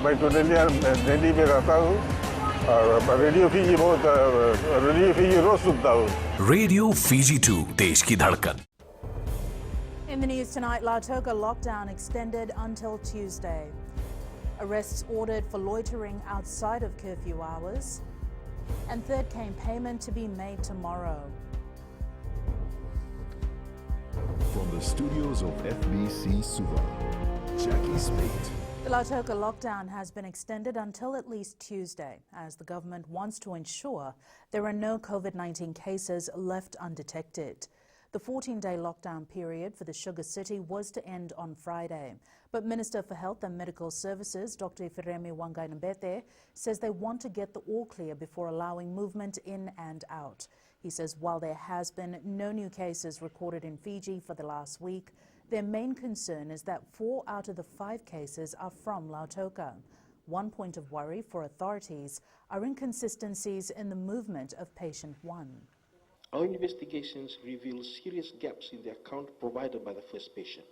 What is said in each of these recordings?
baik tu dia jadi mereka tahu radio Fiji बहुत radio Fiji रोज सुनता हूँ radio Fiji 2 देश की धड़कन. In the news tonight, Lautoka lockdown extended until Tuesday. Arrests ordered for loitering outside of curfew hours. And third cane payment to be made tomorrow. From the studios of FBC Suva, Jackie Spate. The Lautoka lockdown has been extended until at least Tuesday, as the government wants to ensure there are no COVID-19 cases left undetected. The 14-day lockdown period for the Sugar City was to end on Friday, but Minister for Health and Medical Services, Dr. Firemi Wangainambete, says they want to get the all clear before allowing movement in and out. He says while there has been no new cases recorded in Fiji for the last week, their main concern is that 4 out of the 5 cases are from Lautoka. One point of worry for authorities are inconsistencies in the movement of patient 1. Our investigations reveal serious gaps in the account provided by the first patient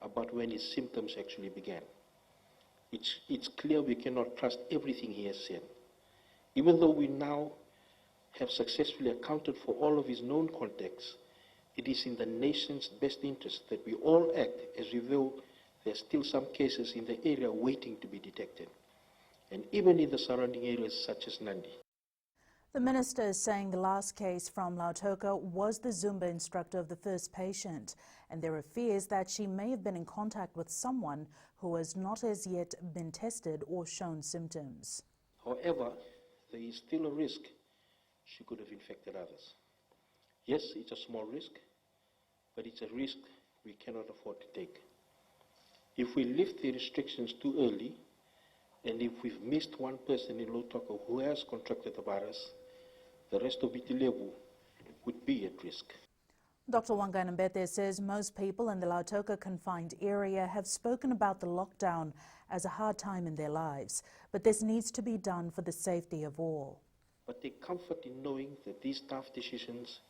about when his symptoms actually began. It's clear we cannot trust everything he has said. Even though we now have successfully accounted for all of his known contacts, it is in the nation's best interest that we all act as though there are still some cases in the area waiting to be detected, and even in the surrounding areas such as Nandi. The minister is saying the last case from Lautoka was the Zumba instructor of the first patient, and there are fears that she may have been in contact with someone who has not as yet been tested or shown symptoms. However, there is still a risk she could have infected others. Yes, it's a small risk, but it's a risk we cannot afford to take. If we lift the restrictions too early, and if we've missed one person in Lautoka who has contracted the virus, the rest of Itilebu would be at risk. Dr. Wangainambete says most people in the Lautoka confined area have spoken about the lockdown as a hard time in their lives, but this needs to be done for the safety of all. But take comfort in knowing that these tough decisions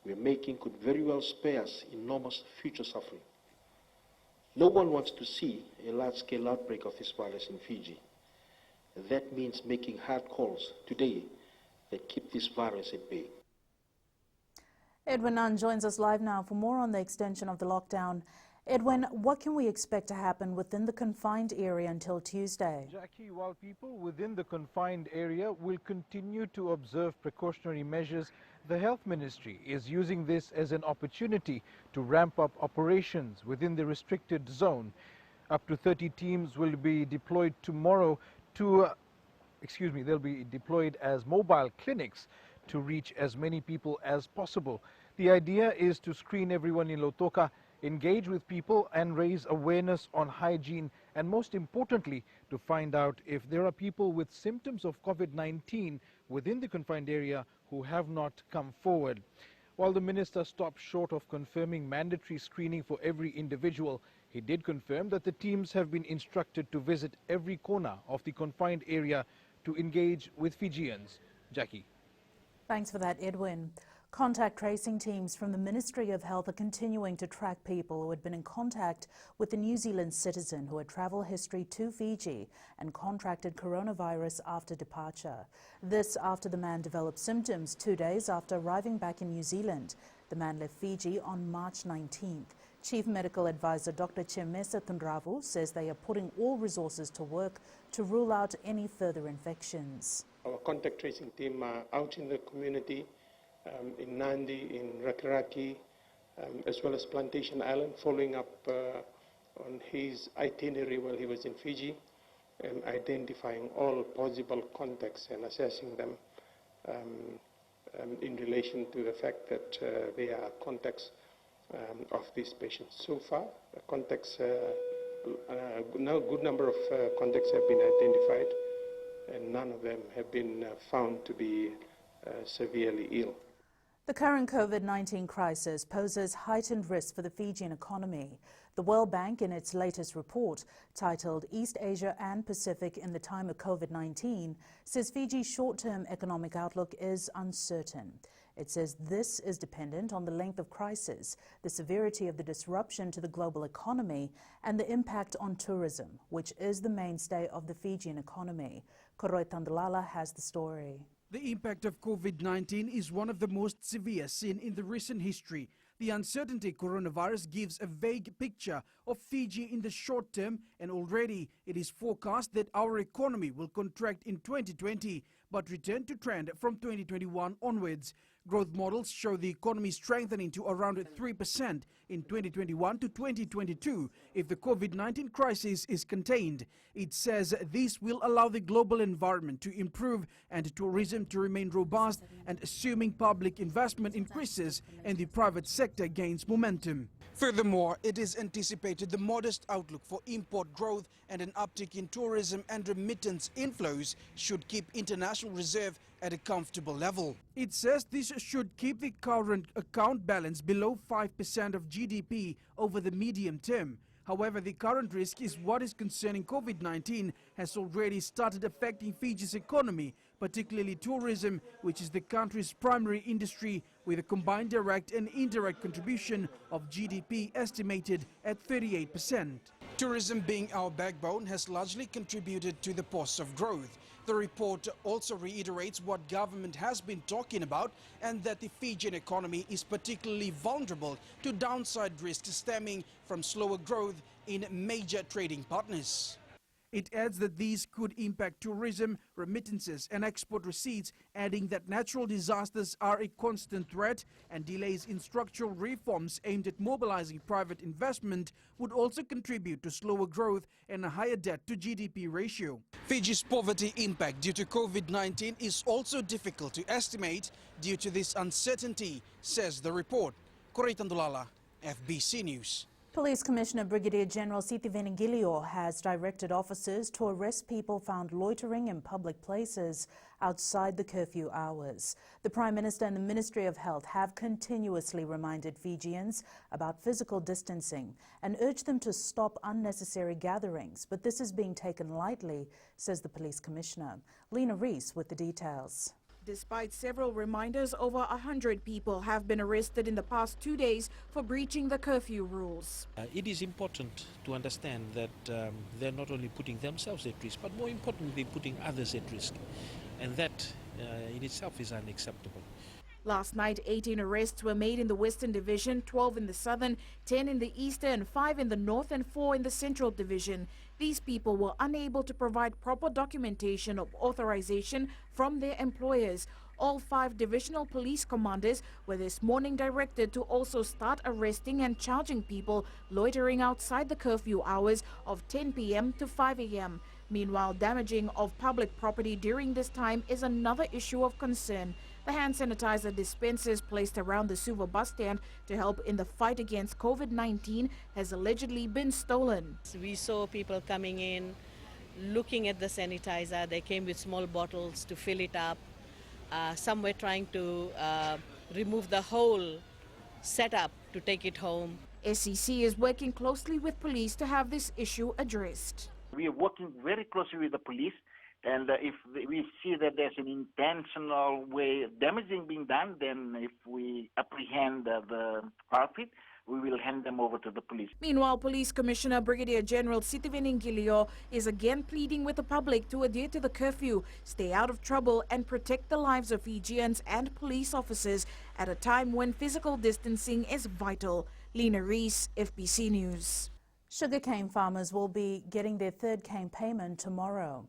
we're making could very well spare us enormous future suffering. No one wants to see a large-scale outbreak of this virus in Fiji. That means making hard calls today that keep this virus at bay. Edwin Nunn joins us live now for more on the extension of the lockdown. Edwin, what can we expect to happen within the confined area until Tuesday? Jackie, while people within the confined area will continue to observe precautionary measures, the Health Ministry is using this as an opportunity to ramp up operations within the restricted zone. Up to 30 teams will be deployed tomorrow they'll be deployed as mobile clinics to reach as many people as possible. The idea is to screen everyone in Lautoka, engage with people and raise awareness on hygiene, and most importantly, to find out if there are people with symptoms of COVID-19 within the confined area who have not come forward. While the minister stopped short of confirming mandatory screening for every individual, he did confirm that the teams have been instructed to visit every corner of the confined area to engage with Fijians. Jackie. Thanks for that, Edwin. Contact tracing teams from the Ministry of Health are continuing to track people who had been in contact with a New Zealand citizen who had travel history to Fiji and contracted coronavirus after departure. This after the man developed symptoms 2 days after arriving back in New Zealand. The man left Fiji on March 19th. Chief Medical Advisor Dr. Chemesa Tundravu says they are putting all resources to work to rule out any further infections. Our contact tracing team are out in the community, in Nandi, in Rakiraki, as well as Plantation Island, following up on his itinerary while he was in Fiji, and identifying all possible contacts and assessing them in relation to the fact that they are contacts of these patients. So far, contacts, now a good number of contacts have been identified, and none of them have been found to be severely ill. The current COVID-19 crisis poses heightened risk for the Fijian economy. The World Bank, in its latest report, titled East Asia and Pacific in the Time of COVID-19, says Fiji's short-term economic outlook is uncertain. It says this is dependent on the length of crisis, the severity of the disruption to the global economy, and the impact on tourism, which is the mainstay of the Fijian economy. Koroi Tandalala has the story. The impact of COVID-19 is one of the most severe seen in the recent history. The uncertainty coronavirus gives a vague picture of Fiji in the short term, and already it is forecast that our economy will contract in 2020 but return to trend from 2021 onwards. Growth models show the economy strengthening to around 3% in 2021 to 2022 if the COVID-19 crisis is contained. It says this will allow the global environment to improve and tourism to remain robust, and assuming public investment increases and the private sector gains momentum. Furthermore, it is anticipated the modest outlook for import growth and an uptick in tourism and remittance inflows should keep international reserve at a comfortable level. It says this should keep the current account balance below 5% of GDP over the medium term. However, the current risk is what is concerning COVID-19 has already started affecting Fiji's economy, particularly tourism, which is the country's primary industry, with a combined direct and indirect contribution of GDP estimated at 38%. Tourism being our backbone has largely contributed to the pause of growth. The report also reiterates what government has been talking about, and that the Fijian economy is particularly vulnerable to downside risks stemming from slower growth in major trading partners. It adds that these could impact tourism, remittances and export receipts, adding that natural disasters are a constant threat, and delays in structural reforms aimed at mobilizing private investment would also contribute to slower growth and a higher debt to GDP ratio. Fiji's poverty impact due to COVID-19 is also difficult to estimate due to this uncertainty, says the report. Koroi Tandalala, FBC News. Police Commissioner Brigadier General Sitiveni Gilio has directed officers to arrest people found loitering in public places outside the curfew hours. The Prime Minister and the Ministry of Health have continuously reminded Fijians about physical distancing and urged them to stop unnecessary gatherings, but this is being taken lightly, says the Police Commissioner. Lena Rees with the details. Despite several reminders, over 100 people have been arrested in the past 2 days for breaching the curfew rules. It is important to understand that they're not only putting themselves at risk, but more importantly, putting others at risk. And that in itself is unacceptable. Last night, 18 arrests were made in the Western Division, 12 in the Southern, 10 in the Eastern, 5 in the North and 4 in the Central Division. These people were unable to provide proper documentation of authorization from their employers. All 5 divisional police commanders were this morning directed to also start arresting and charging people loitering outside the curfew hours of 10 p.m. to 5 a.m. Meanwhile, damaging of public property during this time is another issue of concern. The hand sanitizer dispensers placed around the Suva bus stand to help in the fight against COVID-19 has allegedly been stolen. We saw people coming in, looking at the sanitizer. They came with small bottles to fill it up. Some were trying to remove the whole setup to take it home. SEC is working closely with police to have this issue addressed. We are working very closely with the police, and if we see that there's an intentional way of damaging being done, then if we apprehend the culprit, we will hand them over to the police. Meanwhile, Police Commissioner Brigadier General Sitiveni Gilio is again pleading with the public to adhere to the curfew, stay out of trouble and protect the lives of Fijians and police officers at a time when physical distancing is vital. Lena Rees, FBC News. Sugarcane farmers will be getting their third cane payment tomorrow.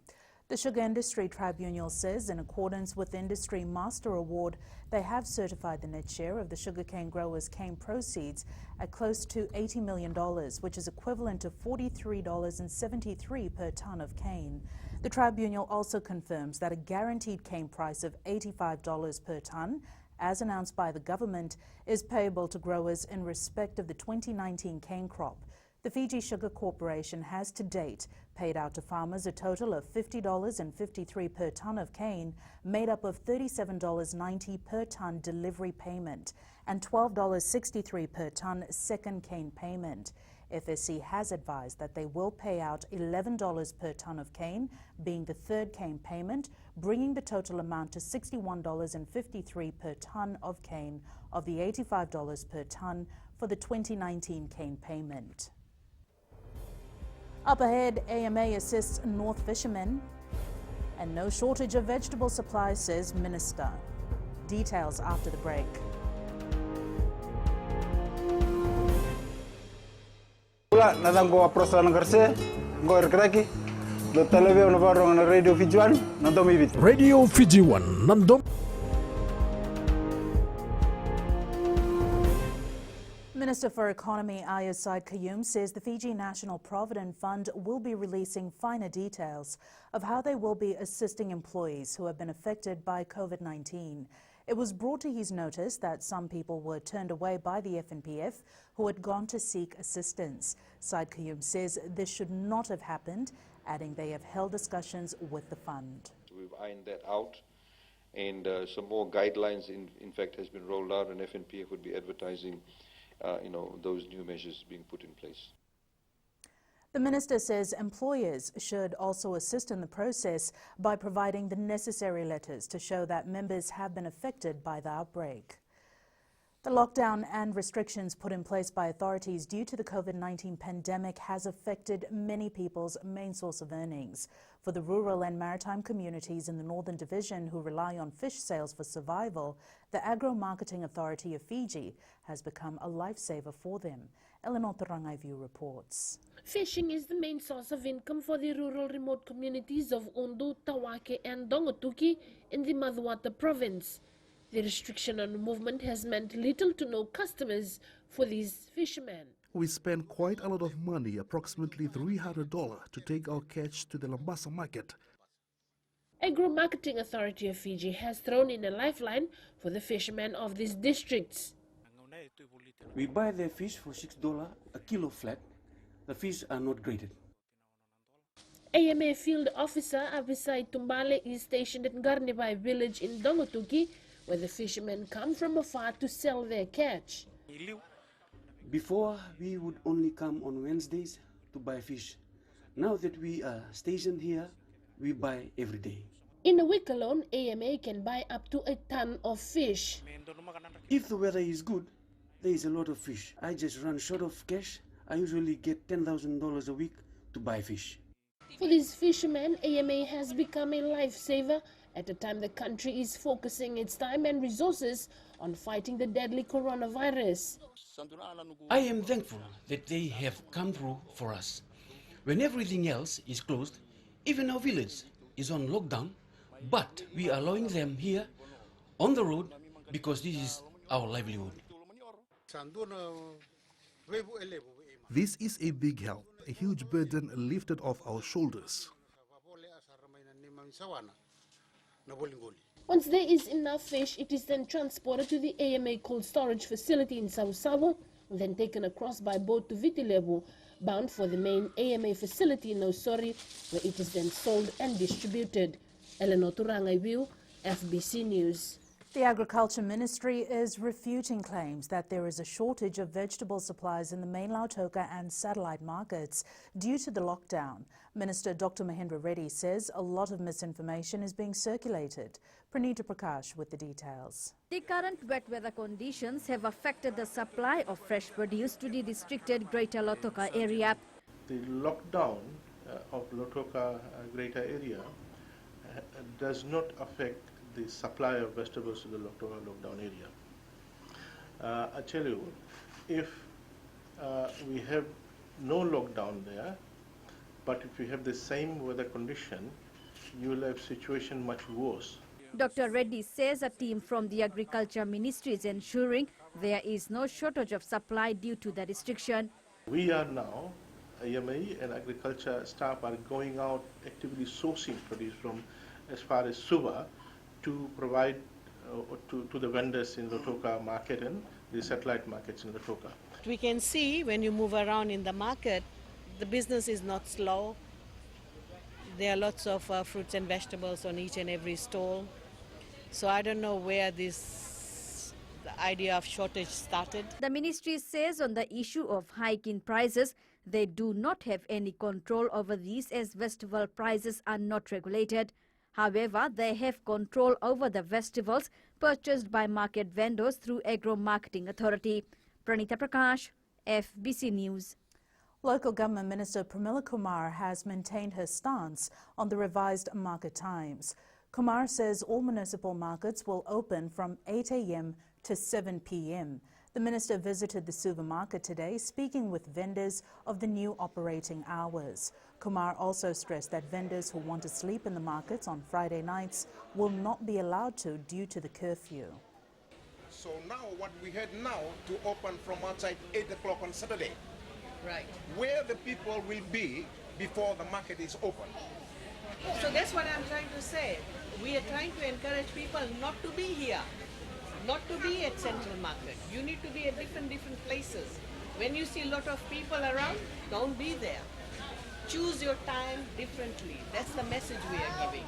The Sugar Industry Tribunal says in accordance with the Industry Master Award, they have certified the net share of the sugarcane growers' cane proceeds at close to $80 million, which is equivalent to $43.73 per tonne of cane. The tribunal also confirms that a guaranteed cane price of $85 per tonne, as announced by the government, is payable to growers in respect of the 2019 cane crop. The Fiji Sugar Corporation has to date paid out to farmers a total of $50.53 per tonne of cane, made up of $37.90 per tonne delivery payment and $12.63 per tonne second cane payment. FSC has advised that they will pay out $11 per tonne of cane, being the third cane payment, bringing the total amount to $61.53 per tonne of cane of the $85 per tonne for the 2019 cane payment. Up ahead, AMA assists North fishermen, and no shortage of vegetable supplies, says Minister. Details after the break. Pula natang ko approach ng karse, ko erkraki, do televizyon na parang na radio Fijuan, nandom ibit. Radio Fiji 1 nandom. Minister for Economy Ayaz Said Qayyum says the Fiji National Provident Fund will be releasing finer details of how they will be assisting employees who have been affected by COVID-19. It was brought to his notice that some people were turned away by the FNPF who had gone to seek assistance. Said Qayyum says this should not have happened, adding they have held discussions with the fund. We've ironed that out, and some more guidelines in fact has been rolled out, and FNPF would be advertising those new measures being put in place. The minister says employers should also assist in the process by providing the necessary letters to show that members have been affected by the outbreak. The lockdown and restrictions put in place by authorities due to the COVID-19 pandemic has affected many people's main source of earnings. For the rural and maritime communities in the Northern Division who rely on fish sales for survival, the Agro-Marketing Authority of Fiji has become a lifesaver for them. Eleanor Tarangaivu reports. Fishing is the main source of income for the rural remote communities of Undu, Tawake and Dongotuki in the Madhuata province. The restriction on movement has meant little to no customers for these fishermen. We spend quite a lot of money, approximately $300, to take our catch to the Lambasa market. Agro-Marketing Authority of Fiji has thrown in a lifeline for the fishermen of these districts. We buy their fish for $6 a kilo flat. The fish are not graded. AMA Field Officer Avisai Tumbale is stationed at Garnibai village in Dongotuki, where the fishermen come from afar to sell their catch. Before, we would only come on Wednesdays to buy fish. Now that we are stationed here, we buy every day. In a week alone, AMA can buy up to a ton of fish. If the weather is good, there is a lot of fish. I just run short of cash. I usually get $10,000 a week to buy fish. For these fishermen, AMA has become a lifesaver at a time the country is focusing its time and resources on fighting the deadly coronavirus. I am thankful that they have come through for us. When everything else is closed, even our village is on lockdown, but we are allowing them here on the road because this is our livelihood. This is a big help, a huge burden lifted off our shoulders. Once there is enough fish, it is then transported to the AMA cold storage facility in Sausabo, then taken across by boat to Vitilevu, bound for the main AMA facility in Nosori, where it is then sold and distributed. Eleanor Turangaivu, FBC News. The Agriculture Ministry is refuting claims that there is a shortage of vegetable supplies in the main Lautoka and satellite markets due to the lockdown. Minister Dr. Mahendra Reddy says a lot of misinformation is being circulated. Pranita Prakash with the details. The current wet weather conditions have affected the supply of fresh produce to the restricted Greater Lautoka area. The lockdown of Lautoka Greater area does not affect the supply of vegetables to the lockdown area. I tell you, if we have no lockdown there, but if we have the same weather condition, you will have situation much worse. Dr. Reddy says a team from the Agriculture Ministry is ensuring there is no shortage of supply due to the restriction. We are now, AMA and agriculture staff are going out actively sourcing produce from as far as Suva to provide to the vendors in Lautoka market and the satellite markets in Lautoka. We can see when you move around in the market, the business is not slow. There are lots of fruits and vegetables on each and every stall. So I don't know where this idea of shortage started. The ministry says on the issue of hike in prices, they do not have any control over these as vegetable prices are not regulated. However, they have control over the vegetables purchased by market vendors through Agro Marketing Authority. Pranita Prakash, FBC News. Local Government Minister Pramila Kumar has maintained her stance on the revised market times. Kumar says all municipal markets will open from 8 a.m. to 7 p.m. The minister visited the Suva market today, speaking with vendors of the new operating hours. Kumar also stressed that vendors who want to sleep in the markets on Friday nights will not be allowed to due to the curfew. So now what we had now to open from outside 8 o'clock on Saturday. Right. Where the people will be before the market is open. So that's what I'm trying to say. We are trying to encourage people not to be here, not to be at Central Market. You need to be at different places. When you see a lot of people around, don't be there. Choose your time differently. That's the message we are giving.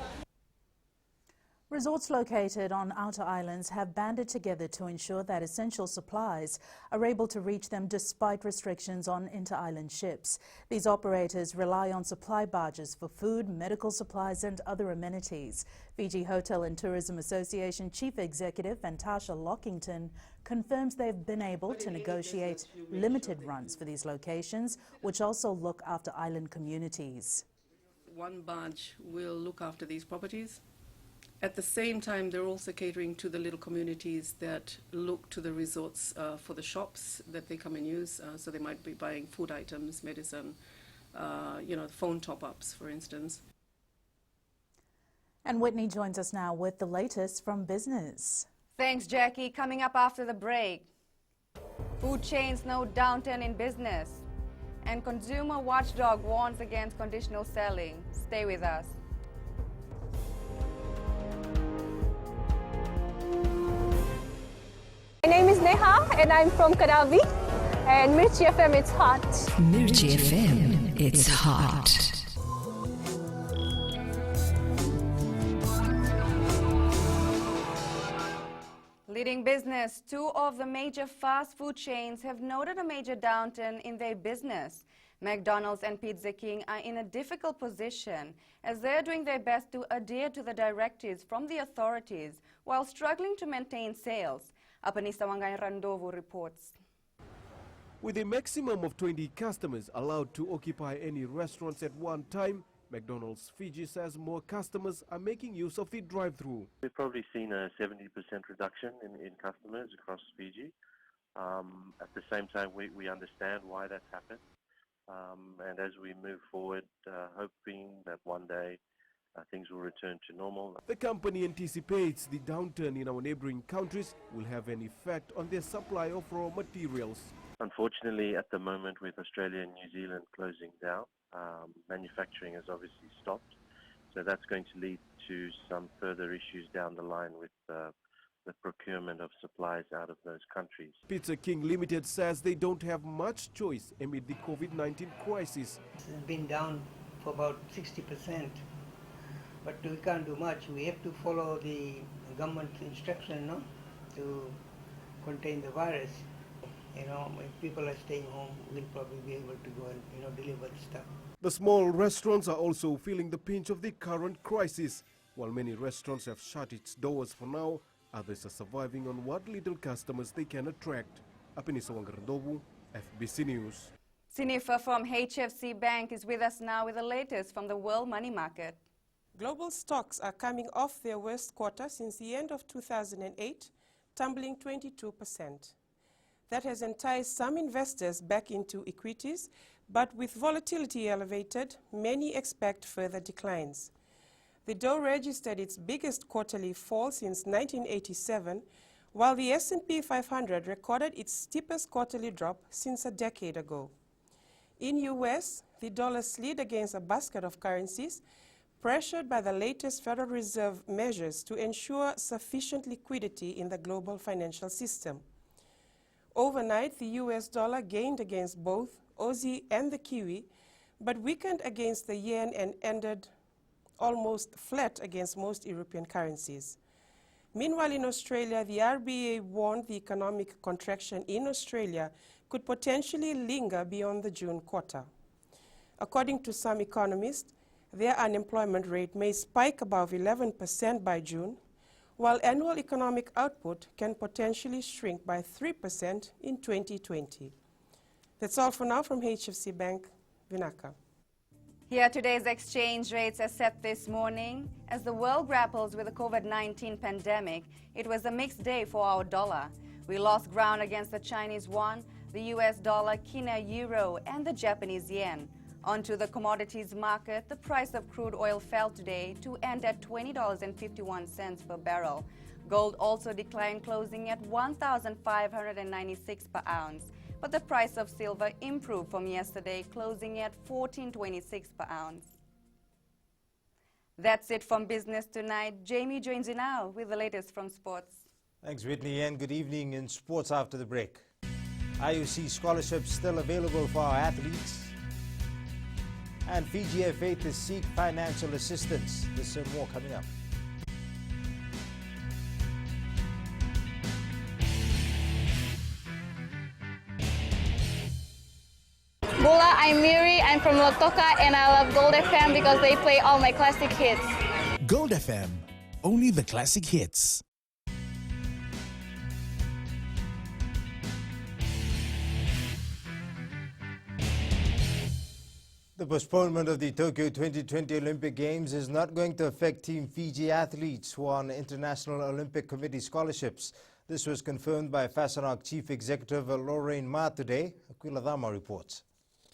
Resorts located on outer islands have banded together to ensure that essential supplies are able to reach them despite restrictions on inter-island ships. These operators rely on supply barges for food, medical supplies and other amenities. Fiji Hotel and Tourism Association Chief Executive Fantasha Lockington confirms they've been able to negotiate limited runs for these locations, which also look after island communities. One barge will look after these properties. At the same time, they're also catering to the little communities that look to the resorts for the shops that they come and use. So they might be buying food items, medicine, phone top-ups, for instance. And Whitney joins us now with the latest from business. Thanks, Jackie. Coming up after the break. Food chains no downturn in business. And consumer watchdog warns against conditional selling. Stay with us. My name is Neha and I'm from Karavi, and Mirchi FM, it's hot. Mirchi FM, it's hot. Leading business, two of the major fast food chains have noted a major downturn in their business. McDonald's and Pizza King are in a difficult position as they're doing their best to adhere to the directives from the authorities while struggling to maintain sales. Apanisa Wangai Randovo reports. With a maximum of 20 customers allowed to occupy any restaurants at one time, McDonald's Fiji says more customers are making use of the drive-through. We've probably seen a 70% reduction in customers across Fiji. At the same time, we understand why that's happened. And as we move forward, hoping that one day things will return to normal. The company anticipates the downturn in our neighboring countries will have an effect on their supply of raw materials. Unfortunately, at the moment, with Australia and New Zealand closing down, manufacturing has obviously stopped. So that's going to lead to some further issues down the line with the procurement of supplies out of those countries. Pizza King Limited says they don't have much choice amid the COVID-19 crisis. It's been down for about 60%. But we can't do much. We have to follow the government instruction, to contain the virus. If people are staying home, we'll probably be able to go and, deliver the stuff. The small restaurants are also feeling the pinch of the current crisis. While many restaurants have shut its doors for now, others are surviving on what little customers they can attract. Apanisa Wangarandovu, FBC News. Sinifa from HFC Bank is with us now with the latest from the world money market. Global stocks are coming off their worst quarter since the end of 2008, tumbling 22%. That has enticed some investors back into equities, but with volatility elevated, many expect further declines. The Dow registered its biggest quarterly fall since 1987, while the S&P 500 recorded its steepest quarterly drop since a decade ago. In US, the dollar slid against a basket of currencies, pressured by the latest Federal Reserve measures to ensure sufficient liquidity in the global financial system. Overnight, the US dollar gained against both Aussie and the Kiwi, but weakened against the yen and ended almost flat against most European currencies. Meanwhile, in Australia, the RBA warned the economic contraction in Australia could potentially linger beyond the June quarter. According to some economists, their unemployment rate may spike above 11% by June, while annual economic output can potentially shrink by 3% in 2020. That's all for now from HFC Bank, Vinaka. Here, today's exchange rates are set this morning. As the world grapples with the COVID-19 pandemic, it was a mixed day for our dollar. We lost ground against the Chinese yuan, the US dollar, Kina euro, and the Japanese yen. Onto the commodities market, the price of crude oil fell today to end at $20.51 per barrel. Gold also declined, closing at $1,596 per ounce. But the price of silver improved from yesterday, closing at $14.26 per ounce. That's it from Business Tonight. Jamie joins you now with the latest from sports. Thanks, Whitney, and good evening in sports after the break. IOC scholarships still available for our athletes. And Fiji FA to seek financial assistance. There's some more coming up. Bula, I'm Miri, I'm from Lotoka and I love Gold FM because they play all my classic hits. Gold FM, only the classic hits. The postponement of the Tokyo 2020 Olympic Games is not going to affect Team Fiji athletes who are on International Olympic Committee scholarships. This was confirmed by FASANOC Chief Executive Lorraine Ma today. Aquila Dama reports.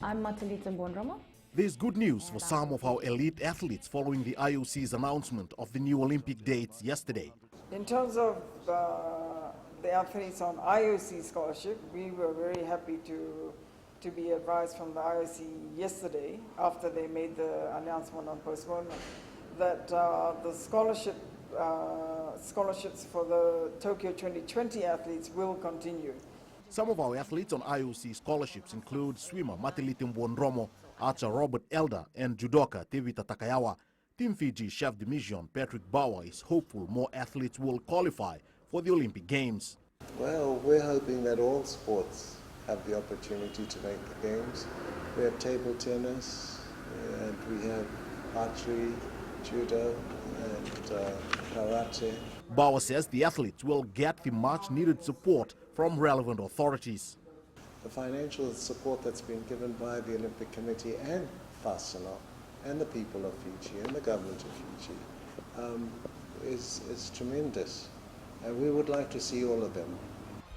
I'm Matilita Bondrama. There's good news for some of our elite athletes following the IOC's announcement of the new Olympic dates yesterday. In terms of the athletes on IOC scholarship, we were very happy to be advised from the IOC yesterday, after they made the announcement on postponement, that the scholarships for the Tokyo 2020 athletes will continue. Some of our athletes on IOC scholarships include swimmer Matilitim Bonromo, archer Robert Elder, and judoka Tevita Takayawa. Team Fiji Chef de Mission Patrick Bauer is hopeful more athletes will qualify for the Olympic Games. Well, we're hoping that all sports have the opportunity to make the games. We have table tennis, and we have archery, judo, and karate. Bauer says the athletes will get the much needed support from relevant authorities. The financial support that's been given by the Olympic Committee and FASANOC and the people of Fiji and the government of Fiji is tremendous, and we would like to see all of them.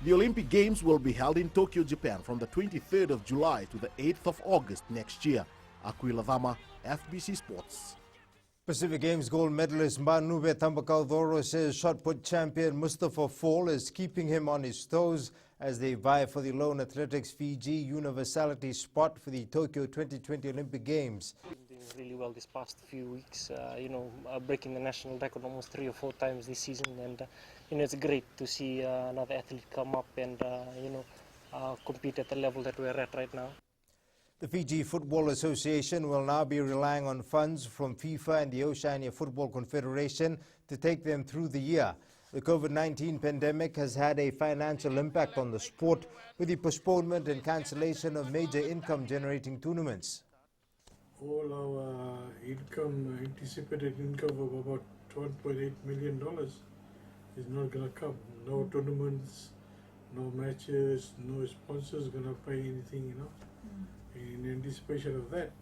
The Olympic Games will be held in Tokyo, Japan from the 23rd of July to the 8th of August next year. Aquila Dama, FBC Sports. Pacific Games gold medalist Manube Tambakaudoro says shot put champion Mustafa Fall is keeping him on his toes as they vie for the Lone Athletics Fiji universality spot for the Tokyo 2020 Olympic Games. Doing really well this past few weeks, breaking the national record almost 3 or 4 times this season, and it's great to see another athlete come up and compete at the level that we're at right now. The Fiji Football Association will now be relying on funds from FIFA and the Oceania Football Confederation to take them through the year. The COVID-19 pandemic has had a financial impact on the sport with the postponement and cancellation of major income-generating tournaments. All our anticipated income of about $1.8 million is not going to come. No tournaments, no matches, no sponsors going to pay anything, In anticipation of that,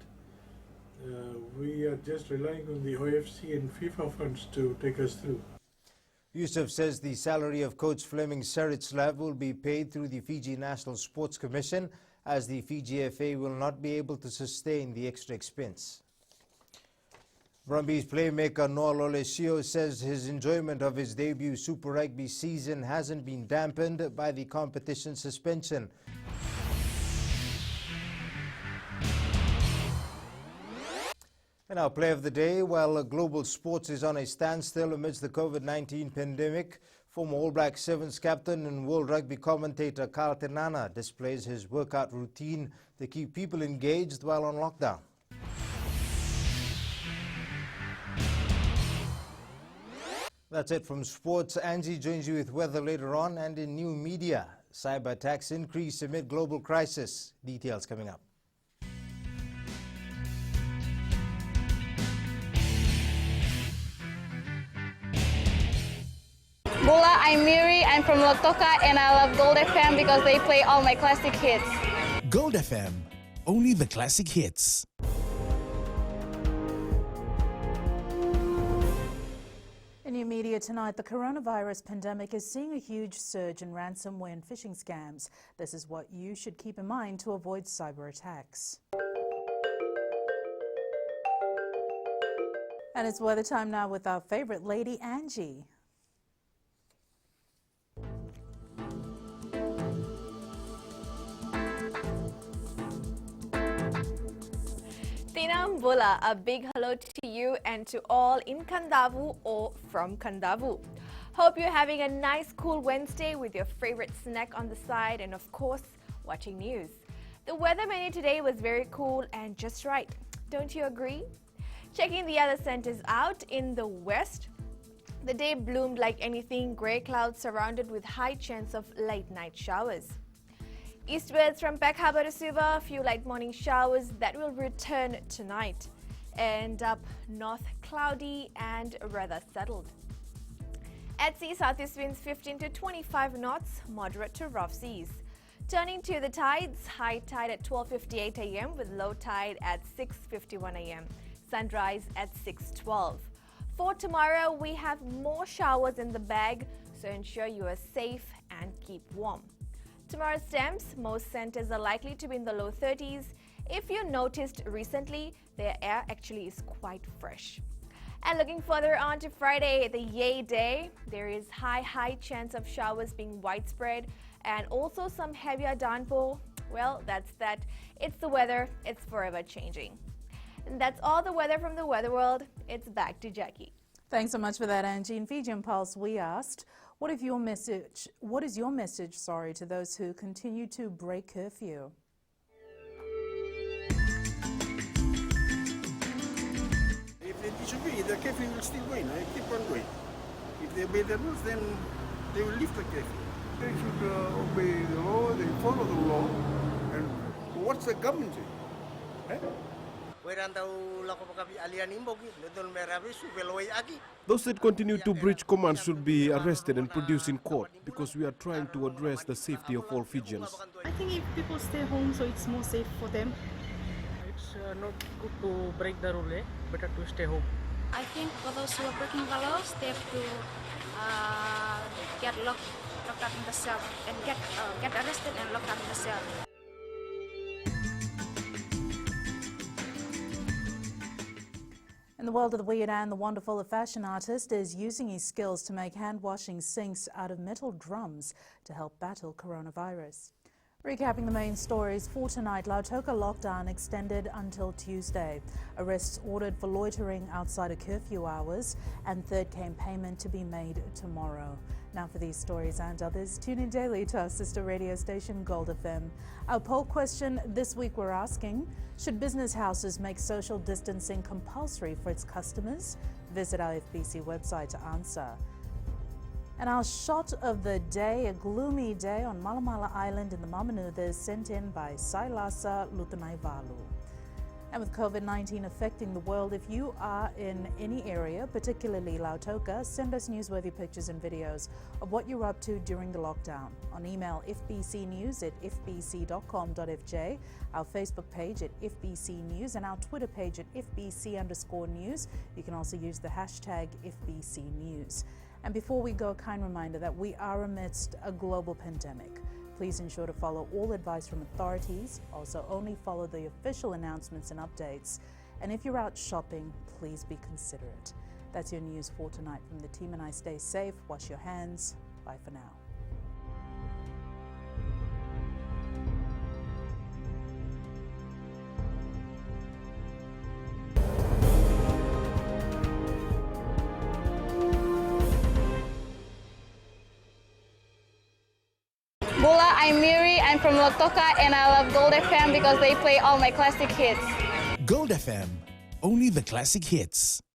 we are just relying on the OFC and FIFA funds to take us through. Yusuf says the salary of coach Fleming Serritslav will be paid through the Fiji National Sports Commission, as the Fiji FA will not be able to sustain the extra expense. Brumbies playmaker Noah Lolesio says his enjoyment of his debut Super Rugby season hasn't been dampened by the competition suspension. And our play of the day, while global sports is on a standstill amidst the COVID-19 pandemic, former All Black Sevens captain and World Rugby commentator Carl Tenana displays his workout routine to keep people engaged while on lockdown. That's it from sports. Angie joins you with weather later on, and in new media, cyber attacks increase amid global crisis. Details coming up. Bula, I'm Miri, I'm from Lotoka, and I love Gold FM because they play all my classic hits. Gold FM, only the classic hits. In new media tonight, the coronavirus pandemic is seeing a huge surge in ransomware and phishing scams. This is what you should keep in mind to avoid cyber attacks. And it's weather time now with our favorite lady, Angie. Tinam Bula, a big hello to you and to all in Kandavu or from Kandavu. Hope you're having a nice cool Wednesday with your favorite snack on the side and of course watching news. The weather menu today was very cool and just right. Don't you agree? Checking the other centers out, in the west, the day bloomed like anything, grey clouds surrounded with high chance of late night showers. Eastwards from Peck Harbour to Suva, a few light morning showers that will return tonight. And up north, cloudy and rather settled. At sea, southeast winds 15 to 25 knots, moderate to rough seas. Turning to the tides, high tide at 12:58 a.m. with low tide at 6:51 a.m. Sunrise at 6:12. For tomorrow, we have more showers in the bag, so ensure you are safe and keep warm. Tomorrow's temps, most centers are likely to be in the low 30s. If you noticed recently, their air actually is quite fresh. And looking further on to Friday, the Yay Day, there is high chance of showers being widespread and also some heavier downpour. Well, that's that. It's the weather. It's forever changing. And that's all the weather from the weather world. It's back to Jackie. Thanks so much for that, Angie. In Fijian Pulse, we asked, what is your message to those who continue to break curfew? If they disobey, the curfew will still go in. I keep on going. If they obey the rules, then they will lift the curfew. They should obey the law, they follow the law. And what's the government say? Those that continue to breach commands should be arrested and produced in court because we are trying to address the safety of all Fijians. I think if people stay home, so it's more safe for them. It's not good to break the rule, better to stay home. I think for those who are breaking the laws, they have to get locked up in the cell and get arrested and locked up in the cell. In the world of the weird and the wonderful, a fashion artist is using his skills to make hand-washing sinks out of metal drums to help battle coronavirus. Recapping the main stories for tonight, Lautoka lockdown extended until Tuesday. Arrests ordered for loitering outside of curfew hours, and third came payment to be made tomorrow. Now for these stories and others, tune in daily to our sister radio station Gold FM. Our poll question this week, we're asking, should business houses make social distancing compulsory for its customers? Visit our FBC website to answer. And our shot of the day, a gloomy day on Malamala Island in the Mamanuthas, sent in by Sailasa Lutanaivalu. And with COVID-19 affecting the world, if you are in any area, particularly Lautoka, send us newsworthy pictures and videos of what you're up to during the lockdown. On email fbcnews@fbc.com.fj, our Facebook page at FBC News, and our Twitter page at FBC_news. You can also use the hashtag FBC News. And before we go, a kind reminder that we are amidst a global pandemic. Please ensure to follow all advice from authorities. Also, only follow the official announcements and updates. And if you're out shopping, please be considerate. That's your news for tonight. From the team and I, stay safe, wash your hands. Bye for now. Bula, I'm Miri, I'm from Lotoka, and I love Gold FM because they play all my classic hits. Gold FM, only the classic hits.